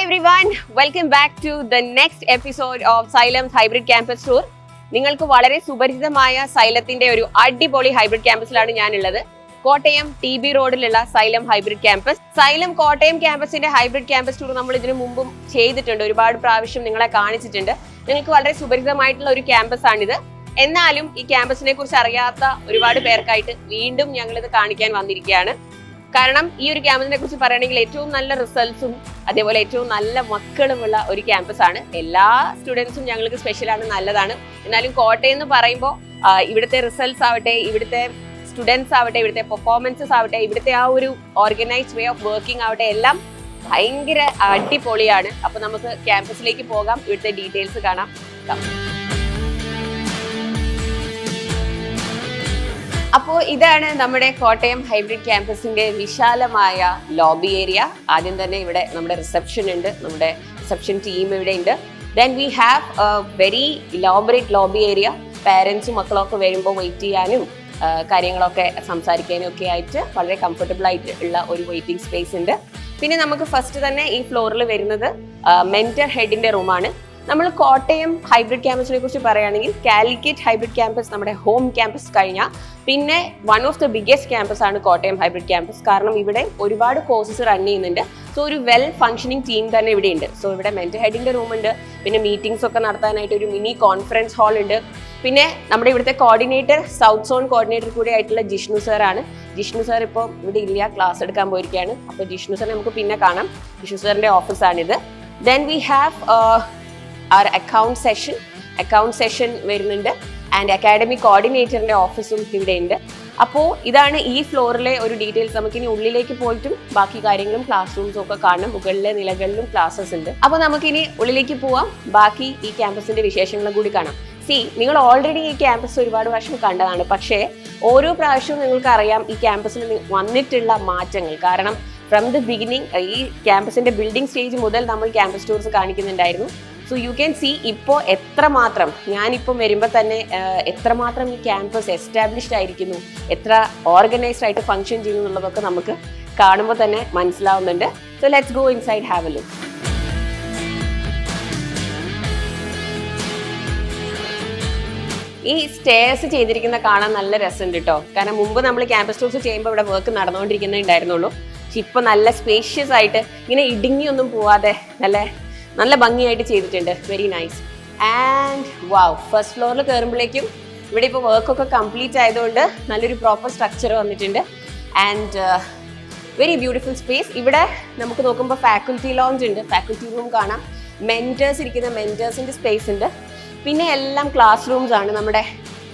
everyone, welcome back to the next episode of Xylem's Hybrid Campus Tour. നിങ്ങൾക്ക് വളരെ സുപരിചിതമായ സൈലത്തിന്റെ ഒരു അടിപൊളി ഹൈബ്രിഡ് ക്യാമ്പസിലാണ് ഞാനുള്ളത്. കോട്ടയം TB റോഡിലുള്ള Xylem hybrid campus. Xylem Kottayam ക്യാമ്പസിന്റെ ഹൈബ്രിഡ് ക്യാമ്പസ് ടൂർ നമ്മൾ ഇതിനു മുമ്പും ചെയ്തിട്ടുണ്ട്, ഒരുപാട് പ്രാവശ്യം നിങ്ങളെ കാണിച്ചിട്ടുണ്ട്. നിങ്ങൾക്ക് വളരെ സുപരിചിതമായിട്ടുള്ള ഒരു ക്യാമ്പസ് ആണിത്. എന്നാലും ഈ ക്യാമ്പസിനെ കുറിച്ച് അറിയാത്ത ഒരുപാട് പേർക്കായിട്ട് വീണ്ടും ഞങ്ങൾ ഇത് കാണിക്കാൻ വന്നിരിക്കുകയാണ്. കാരണം ഈ ഒരു ക്യാമ്പസിനെ കുറിച്ച് പറയുകയാണെങ്കിൽ ഏറ്റവും നല്ല റിസൾട്ട്സും അതേപോലെ ഏറ്റവും നല്ല മക്കളുമുള്ള ഒരു ക്യാമ്പസ് ആണ്. എല്ലാ സ്റ്റുഡൻസും ഞങ്ങൾക്ക് സ്പെഷ്യലാണ്, നല്ലതാണ്. എന്നാലും കോട്ടയം എന്ന് പറയുമ്പോൾ ഇവിടുത്തെ റിസൾട്ട്സ് ആവട്ടെ, ഇവിടുത്തെ സ്റ്റുഡൻസ് ആവട്ടെ, ഇവിടുത്തെ പെർഫോമൻസസ് ആവട്ടെ, ഇവിടുത്തെ ആ ഒരു ഓർഗനൈസ്ഡ് വേ ഓഫ് വർക്കിംഗ് ആവട്ടെ, എല്ലാം ഭയങ്കര അടിപൊളിയാണ്. അപ്പൊ നമുക്ക് ക്യാമ്പസിലേക്ക് പോകാം, ഇവിടുത്തെ ഡീറ്റെയിൽസ് കാണാം. അപ്പോൾ ഇതാണ് നമ്മുടെ കോട്ടയം ഹൈബ്രിഡ് ക്യാമ്പസിന്റെ വിശാലമായ ലോബി ഏരിയ. ആദ്യം തന്നെ ഇവിടെ നമ്മുടെ റിസപ്ഷൻ ഉണ്ട്, നമ്മുടെ റിസപ്ഷൻ ടീം ഇവിടെ ഉണ്ട്. Then we have a very elaborate lobby area. പാരൻസും മക്കളൊക്കെ വരുമ്പോൾ വെയിറ്റ് ചെയ്യാനും കാര്യങ്ങളൊക്കെ സംസാരിക്കാനും ഒക്കെ ആയിട്ട് വളരെ കംഫർട്ടബിൾ ആയിട്ട് ഉള്ള ഒരു വെയിറ്റിംഗ് സ്പേസ് ഉണ്ട്. പിന്നെ നമുക്ക് ഫസ്റ്റ് തന്നെ ഈ ഫ്ലോറിൽ വരുന്നത് മെന്റർ ഹെഡിന്റെ റൂമാണ്. നമ്മൾ കോട്ടയം ഹൈബ്രിഡ് ക്യാമ്പസിനെ കുറിച്ച് പറയുകയാണെങ്കിൽ കാലിക്കറ്റ് ഹൈബ്രിഡ് ക്യാമ്പസ് നമ്മുടെ ഹോം ക്യാമ്പസ് കഴിഞ്ഞാൽ പിന്നെ one of the biggest campus ആണ് കോട്ടയം ഹൈബ്രിഡ് ക്യാമ്പസ്. കാരണം ഇവിടെ ഒരുപാട് കോഴ്സസ് റൺ ചെയ്യുന്നുണ്ട്. സോ ഒരു വെൽ ഫങ്ഷനിങ് ടീം തന്നെ ഇവിടെ ഉണ്ട്. സോ ഇവിടെ മെന്റർ ഹെഡിന്റെ റൂം ഉണ്ട്, പിന്നെ മീറ്റിംഗ്സ് ഒക്കെ നടത്താനായിട്ട് ഒരു മിനി കോൺഫറൻസ് ഹാൾ ഉണ്ട്. പിന്നെ നമ്മുടെ ഇവിടുത്തെ കോർഡിനേറ്റർ, സൗത്ത് സോൺ കോർഡിനേറ്റർ കൂടെ ആയിട്ടുള്ള ജിഷ്ണു സാർ ആണ്. ജിഷ്ണു സാർ ഇപ്പോൾ ഇവിടെ ഇല്ല, ക്ലാസ് എടുക്കാൻ പോയിരിക്കുകയാണ്. അപ്പോൾ ജിഷ്ണു സാറിനെ നമുക്ക് പിന്നെ കാണാം. ജിഷ്ണു സാറിന്റെ ഓഫീസാണിത്. Then we have our account session വരുന്നുണ്ട്. ആൻഡ് അക്കാഡമിക് കോർഡിനേറ്ററിന്റെ ഓഫീസും ഇവിടെ ഉണ്ട്. അപ്പോൾ ഇതാണ് ഈ ഫ്ലോറിലെ ഒരു ഡീറ്റെയിൽസ്. നമുക്കിനി ഉള്ളിലേക്ക് പോയിട്ടും ബാക്കി കാര്യങ്ങളും ക്ലാസ് റൂംസും ഒക്കെ കാണാം. മുകളിലെ നിലകളിലും ക്ലാസ്സസ് ഉണ്ട്. അപ്പോൾ നമുക്കിനി ഉള്ളിലേക്ക് പോവാം, ബാക്കി ഈ ക്യാമ്പസിന്റെ വിശേഷങ്ങളും കൂടി കാണാം. നിങ്ങൾ ഓൾറെഡി ഈ ക്യാമ്പസ് ഒരുപാട് പ്രാവശ്യം കണ്ടതാണ്. പക്ഷേ ഓരോ പ്രാവശ്യവും നിങ്ങൾക്ക് അറിയാം ഈ ക്യാമ്പസിൽ വന്നിട്ടുള്ള മാറ്റങ്ങൾ. കാരണം ഫ്രം ദി ബിഗിനിങ് ഈ ക്യാമ്പസിന്റെ ബിൽഡിംഗ് സ്റ്റേജ് മുതൽ നമ്മൾ ക്യാമ്പസ് ടൂർസ് കാണിക്കുന്നുണ്ടായിരുന്നു. സോ യു ക്യാൻ സീ ഇപ്പോൾ എത്രമാത്രം, ഞാനിപ്പം വരുമ്പോൾ തന്നെ എത്രമാത്രം ഈ ക്യാമ്പസ് എസ്റ്റാബ്ലിഷ്ഡ് ആയിരിക്കുന്നു, എത്ര ഓർഗനൈസ്ഡ് ആയിട്ട് ഫങ്ഷൻ ചെയ്യുന്നു എന്നുള്ളതൊക്കെ നമുക്ക് കാണുമ്പോൾ തന്നെ മനസ്സിലാവുന്നുണ്ട്. So let's go inside have a look. ഈ സ്റ്റേഴ്സ് ചെയ്തിരിക്കുന്ന കാണാൻ നല്ല രസമുണ്ട് കേട്ടോ. കാരണം മുമ്പ് നമ്മൾ ക്യാമ്പസ് ടൂർസ് ചെയ്യുമ്പോൾ ഇവിടെ വർക്ക് നടന്നുകൊണ്ടിരിക്കുന്നുണ്ടായിരുന്നുള്ളൂ. പക്ഷെ ഇപ്പൊ നല്ല സ്പേഷ്യസ് ആയിട്ട് ഇങ്ങനെ ഇടുങ്ങിയൊന്നും പോവാതെ നല്ല ഭംഗിയായിട്ട് ചെയ്തിട്ടുണ്ട്. Very nice. And wow, first ഫ്ലോറിൽ കയറുമ്പോഴേക്കും ഇവിടെ ഇപ്പോൾ വർക്കൊക്കെ കംപ്ലീറ്റ് ആയതുകൊണ്ട് നല്ലൊരു പ്രോപ്പർ സ്ട്രക്ചർ വന്നിട്ടുണ്ട്. And very beautiful space. ഇവിടെ നമുക്ക് നോക്കുമ്പോൾ ഫാക്കൽറ്റി ലോഞ്ച് ഉണ്ട്, ഫാക്കൽറ്റി റൂം കാണാം, മെന്റേഴ്സ് ഇരിക്കുന്ന മെന്റേഴ്സിന്റെ സ്പേസ് ഉണ്ട്. പിന്നെ എല്ലാം ക്ലാസ് റൂംസ് ആണ്. നമ്മുടെ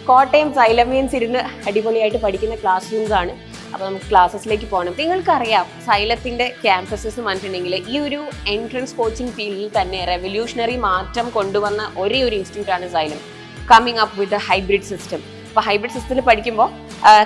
കോട്ടയം സൈലമിയൻസ് ഇരുന്ന് അടിപൊളിയായിട്ട് പഠിക്കുന്ന ക്ലാസ് റൂംസ് ആണ്. അപ്പോൾ നമുക്ക് ക്ലാസ്സസിലേക്ക് പോകണം. നിങ്ങൾക്കറിയാം സൈലത്തിന്റെ ക്യാമ്പസസ് പറഞ്ഞിട്ടുണ്ടെങ്കിൽ ഈ ഒരു എൻട്രൻസ് കോച്ചിങ് ഫീൽഡിൽ തന്നെ റെവല്യൂഷണറി മാറ്റം കൊണ്ടുവന്ന ഒരേ ഒരു ഇൻസ്റ്റിറ്റ്യൂട്ട് ആണ് xylem, coming up with hybrid system. അപ്പോൾ ഹൈബ്രിഡ് സിസ്റ്റത്തിൽ പഠിക്കുമ്പോൾ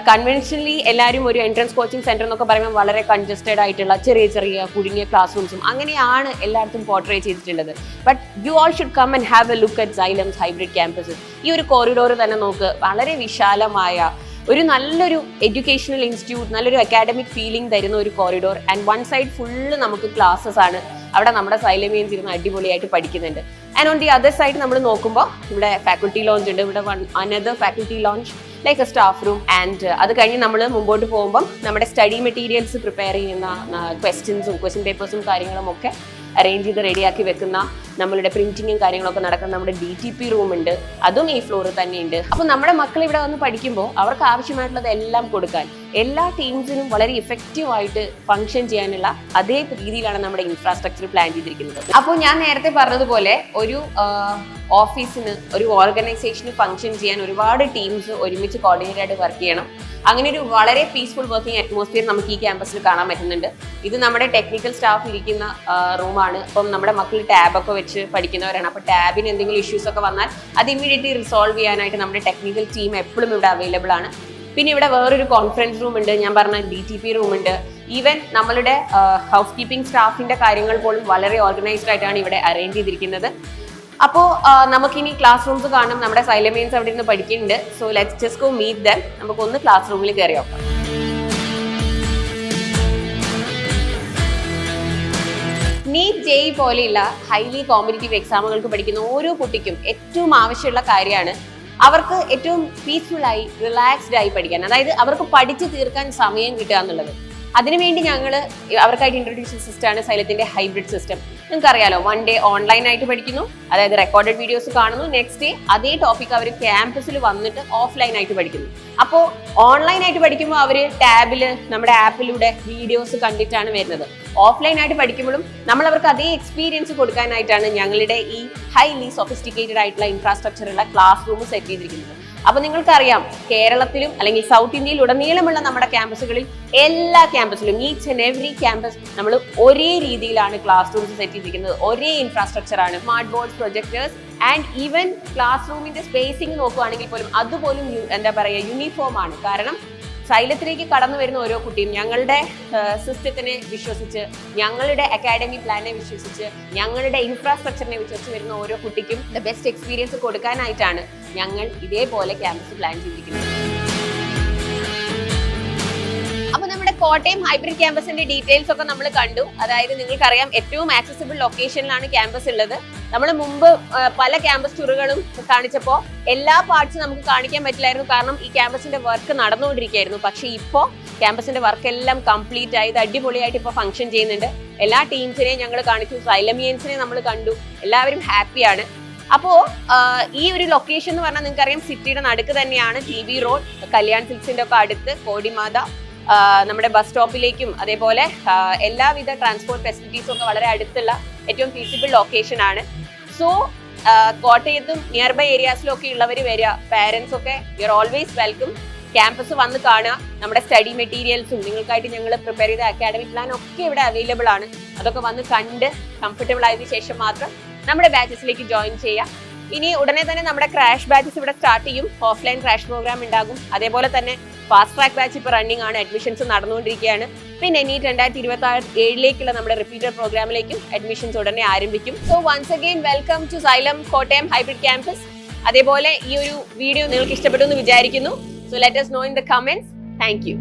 കൺവെൻഷനലി എല്ലാവരും ഒരു എൻട്രൻസ് കോച്ചിങ് സെന്റർ എന്നൊക്കെ പറയുമ്പോൾ വളരെ കൺജസ്റ്റഡ് ആയിട്ടുള്ള ചെറിയ കുടുങ്ങിയ ക്ലാസ് റൂംസും അങ്ങനെയാണ് എല്ലായിടത്തും പോർട്രേ ചെയ്തിട്ടുള്ളത്. But you all should come and have a look at Xylem's hybrid campuses. ഈ ഒരു കോറിഡോർ തന്നെ നോക്ക്, വളരെ വിശാലമായ ഒരു നല്ലൊരു എഡ്യൂക്കേഷണൽ ഇൻസ്റ്റിറ്റ്യൂട്ട്, നല്ലൊരു അക്കാഡമിക് ഫീലിംഗ് തരുന്ന ഒരു corridor. And one side full നമുക്ക് ക്ലാസ്സസ് ആണ്. അവിടെ നമ്മുടെ സൈലമിയൻസ് ഇരുന്ന് അടിപൊളിയായിട്ട് പഠിക്കുന്നുണ്ട്. And on the other side നമ്മൾ നോക്കുമ്പോൾ ഇവിടെ ഫാക്കൽറ്റി ലോഞ്ച് ഉണ്ട്. ഇവിടെ another faculty lounge like a staff room. And അത് കഴിഞ്ഞ് നമ്മൾ മുമ്പോട്ട് പോകുമ്പം നമ്മുടെ സ്റ്റഡി മെറ്റീരിയൽസ് പ്രിപ്പയർ ചെയ്യുന്ന ക്വസ്റ്റ്യൻ പേപ്പേഴ്സും കാര്യങ്ങളും ഒക്കെ അറേഞ്ച് ചെയ്ത് റെഡിയാക്കി വെക്കുന്ന, നമ്മളുടെ പ്രിന്റിങ്ങും കാര്യങ്ങളൊക്കെ നടക്കുന്ന നമ്മുടെ DTP റൂം ഉണ്ട്, അതും ഈ ഫ്ലോറിൽ തന്നെ ഉണ്ട്. അപ്പോൾ നമ്മുടെ മക്കൾ ഇവിടെ വന്ന് പഠിക്കുമ്പോൾ അവർക്ക് ആവശ്യമായിട്ടുള്ളത് എല്ലാം കൊടുക്കാൻ, എല്ലാ ടീംസിനും വളരെ ഇഫക്റ്റീവ് ആയിട്ട് ഫംഗ്ഷൻ ചെയ്യാനുള്ള അതേ രീതിയിലാണ് നമ്മുടെ ഇൻഫ്രാസ്ട്രക്ചർ പ്ലാൻ ചെയ്തിരിക്കുന്നത്. അപ്പോൾ ഞാൻ നേരത്തെ പറഞ്ഞതുപോലെ ഒരു ഓഫീസിന്, ഒരു ഓർഗനൈസേഷന് ഫംഗ്ഷൻ ചെയ്യാൻ ഒരുപാട് ടീംസ് ഒരുമിച്ച് കോർഡിനേറ്റ് ആയിട്ട് വർക്ക് ചെയ്യണം. അങ്ങനെ ഒരു വളരെ പീസ്ഫുൾ വർക്കിംഗ് അറ്റ്മോസ്ഫിയർ നമുക്ക് ഈ ക്യാമ്പസിൽ കാണാൻ പറ്റുന്നുണ്ട്. ഇത് നമ്മുടെ ടെക്നിക്കൽ സ്റ്റാഫ് ഇരിക്കുന്ന റൂമാണ്. അപ്പം നമ്മുടെ മക്കൾ ടാബൊക്കെ വെച്ച് പഠിക്കുന്നവരാണ്. അപ്പോൾ ടാബിന് എന്തെങ്കിലും ഇഷ്യൂസ് ഒക്കെ വന്നാൽ അത് ഇമ്മീഡിയറ്റ്ലി റിസോൾവ് ചെയ്യാനായിട്ട് നമ്മുടെ ടെക്നിക്കൽ ടീം എപ്പോഴും ഇവിടെ അവൈലബിൾ ആണ്. പിന്നെ ഇവിടെ വേറൊരു കോൺഫറൻസ് റൂം ഉണ്ട്, ഞാൻ പറഞ്ഞ DTP റൂം ഉണ്ട്. ഈവൻ നമ്മളുടെ ഹൗസ് കീപ്പിംഗ് സ്റ്റാഫിന്റെ കാര്യങ്ങൾ പോലും വളരെ ഓർഗനൈസ്ഡ് ആയിട്ടാണ് ഇവിടെ അറേഞ്ച് ചെയ്തിരിക്കുന്നത്. അപ്പോൾ നമുക്കിനി ക്ലാസ് റൂംസ് കാണും. നമ്മുടെ സൈലമിയൻസ് അവിടെ നിന്ന് പഠിക്കുന്നുണ്ട്. So let's just go meet them. നമുക്കൊന്ന് ക്ലാസ് റൂമിൽ കയറി നോക്കാം. നീറ്റ് ജെഇ പോലെയുള്ള ഹൈലി കോമ്പറ്റീറ്റീവ് എക്സാമുകൾക്ക് പഠിക്കുന്ന ഓരോ കുട്ടിക്കും ഏറ്റവും ആവശ്യമുള്ള കാര്യമാണ് അവർക്ക് ഏറ്റവും പീസ്ഫുൾ ആയി റിലാക്സ്ഡ് ആയി പഠിക്കാൻ. അതായത് അവർക്ക് പഠിച്ചു തീർക്കാൻ സമയം കിട്ടുക എന്നുള്ളത്. അതിനുവേണ്ടി ഞങ്ങൾ അവർക്കായിട്ട് ഇൻട്രൊഡ്യൂസ് ചെയ്ത സിസ്റ്റമാണ് സൈലത്തിന്റെ ഹൈബ്രിഡ് സിസ്റ്റം. നിങ്ങൾക്ക് അറിയാലോ, 1 ഡേ ഓൺലൈനായിട്ട് പഠിക്കുന്നു, അതായത് റെക്കോർഡഡ് വീഡിയോസ് കാണുന്നു, നെക്സ്റ്റ് ഡേ അതേ ടോപ്പിക് അവർ ക്യാമ്പസിൽ വന്നിട്ട് ഓഫ്ലൈൻ ആയിട്ട് പഠിക്കുന്നു. അപ്പോൾ ഓൺലൈനായിട്ട് പഠിക്കുമ്പോൾ അവർ ടാബിൽ നമ്മുടെ ആപ്പിലൂടെ വീഡിയോസ് കണ്ടിട്ടാണ് വരുന്നത്. ഓഫ്ലൈൻ ആയിട്ട് പഠിക്കുമ്പോഴും നമ്മൾ അവർക്ക് അതേ എക്സ്പീരിയൻസ് കൊടുക്കാനായിട്ടാണ് ഞങ്ങളുടെ ഈ ഹൈലി സൊഫിസ്റ്റിക്കേറ്റഡ് ആയിട്ടുള്ള ഇൻഫ്രാസ്ട്രക്ചർ ഉള്ള ക്ലാസ് റൂം സെറ്റ് ചെയ്തിരിക്കുന്നത്. അപ്പൊ നിങ്ങൾക്കറിയാം, കേരളത്തിലും അല്ലെങ്കിൽ സൗത്ത് ഇന്ത്യയിൽ ഉടനീളമുള്ള നമ്മുടെ ക്യാമ്പസുകളിൽ എല്ലാ ക്യാമ്പസിലും ഈച്ച് ആൻഡ് എവറി ക്യാമ്പസ് നമ്മൾ ഒരേ രീതിയിലാണ് ക്ലാസ് റൂംസ് സെറ്റ് ചെയ്തിരിക്കുന്നത്. ഒരേ ഇൻഫ്രാസ്ട്രക്ചർ ആണ്. Smart board, projectors and even class റൂമിന്റെ സ്പേസിംഗ് നോക്കുകയാണെങ്കിൽ പോലും അതുപോലും എന്താ പറയുക, യൂണിഫോം ആണ്. കാരണം സൈലത്തിലേക്ക് കടന്നു വരുന്ന ഓരോ കുട്ടിയും ഞങ്ങളുടെ സിസ്റ്റത്തിനെ വിശ്വസിച്ച്, ഞങ്ങളുടെ അക്കാഡമി പ്ലാനെ വിശ്വസിച്ച്, ഞങ്ങളുടെ ഇൻഫ്രാസ്ട്രക്ചറിനെ വിശ്വസിച്ച് വരുന്ന ഓരോ കുട്ടിക്കും ദ ബെസ്റ്റ് എക്സ്പീരിയൻസ് കൊടുക്കാനായിട്ടാണ് ഞങ്ങൾ ഇതേപോലെ ക്യാമ്പസ് പ്ലാൻ ചെയ്തിരിക്കുന്നത്. അപ്പൊ നമ്മുടെ കോട്ടയം ഹൈബ്രിഡ് ക്യാമ്പസിന്റെ ഡീറ്റെയിൽസ് ഒക്കെ നമ്മൾ കണ്ടു. അതായത് നിങ്ങൾക്കറിയാം, ഏറ്റവും ആക്സസിബിൾ ലൊക്കേഷനിലാണ് ക്യാമ്പസ് ഉള്ളത്. നമ്മൾ മുമ്പ് പല ക്യാമ്പസ് ടൂറുകളും കാണിച്ചപ്പോൾ എല്ലാ പാർട്സും നമുക്ക് കാണിക്കാൻ പറ്റില്ലായിരുന്നു, കാരണം ഈ ക്യാമ്പസിന്റെ വർക്ക് നടന്നുകൊണ്ടിരിക്കുകയായിരുന്നു. പക്ഷേ ഇപ്പോൾ ക്യാമ്പസിന്റെ വർക്ക് എല്ലാം കംപ്ലീറ്റ് ആയി, ഇത് അടിപൊളിയായിട്ട് ഇപ്പോൾ ഫംഗ്ഷൻ ചെയ്യുന്നുണ്ട്. എല്ലാ ടീംസിനെയും ഞങ്ങൾ കാണിച്ചു, സൈലമിയൻസിനെ നമ്മൾ കണ്ടു, എല്ലാവരും ഹാപ്പിയാണ്. അപ്പോൾ ഈ ഒരു ലൊക്കേഷൻ എന്ന് പറഞ്ഞാൽ നിങ്ങൾക്കറിയാം, സിറ്റിയുടെ നടുക്ക് തന്നെയാണ്. TV റോഡ്, കല്യാൺ സിൽക്സിന്റെ ഒക്കെ അടുത്ത്, കോടിമാത, നമ്മുടെ ബസ് സ്റ്റോപ്പിലേക്കും അതേപോലെ എല്ലാവിധ ട്രാൻസ്പോർട്ട് ഫെസിലിറ്റീസും ഒക്കെ വളരെ അടുത്തുള്ള ഏറ്റവും ഫീസിബിൾ ലൊക്കേഷൻ ആണ്. സോ കോട്ടയത്തും നിയർ ബൈ ഏരിയാസിലും ഒക്കെ ഉള്ളവർ വരിക, പാരൻസ് ഒക്കെ you are always welcome. Campus വന്ന് കാണുക. നമ്മുടെ സ്റ്റഡി മെറ്റീരിയൽസും നിങ്ങൾക്കായിട്ട് ഞങ്ങൾ പ്രിപ്പയർ ചെയ്ത അക്കാഡമിക് പ്ലാൻ ഒക്കെ ഇവിടെ അവൈലബിൾ ആണ്. അതൊക്കെ വന്ന് കണ്ട് കംഫർട്ടബിൾ ആയതിനു ശേഷം മാത്രം നമ്മുടെ ബാച്ചസിലേക്ക് ജോയിൻ ചെയ്യാം. ഇനി ഉടനെ തന്നെ നമ്മുടെ ക്രാഷ് ബാച്ചസ് ഇവിടെ സ്റ്റാർട്ട് ചെയ്യും. ഓഫ്ലൈൻ ക്രാഷ് പ്രോഗ്രാം ഉണ്ടാകും. അതേപോലെ തന്നെ ഫാസ്റ്റ് ട്രാക്ക് ബാച്ച് ഇപ്പോൾ റണ്ണിംഗ് ആണ്, അഡ്മിഷൻസ് നടന്നുകൊണ്ടിരിക്കുകയാണ്. പിന്നെ നീറ്റ് 2027 നമ്മുടെ റിപ്പീറ്റർ പ്രോഗ്രാമിലേക്കും അഡ്മിഷൻസ് ഉടനെ ആരംഭിക്കും. So once again welcome to Xylem Kottayam hybrid campus. അതേപോലെ ഈ ഒരു വീഡിയോ നിങ്ങൾക്ക് ഇഷ്ടപ്പെട്ടു എന്ന് വിചാരിക്കുന്നു. So let us know in the comments. Thank you.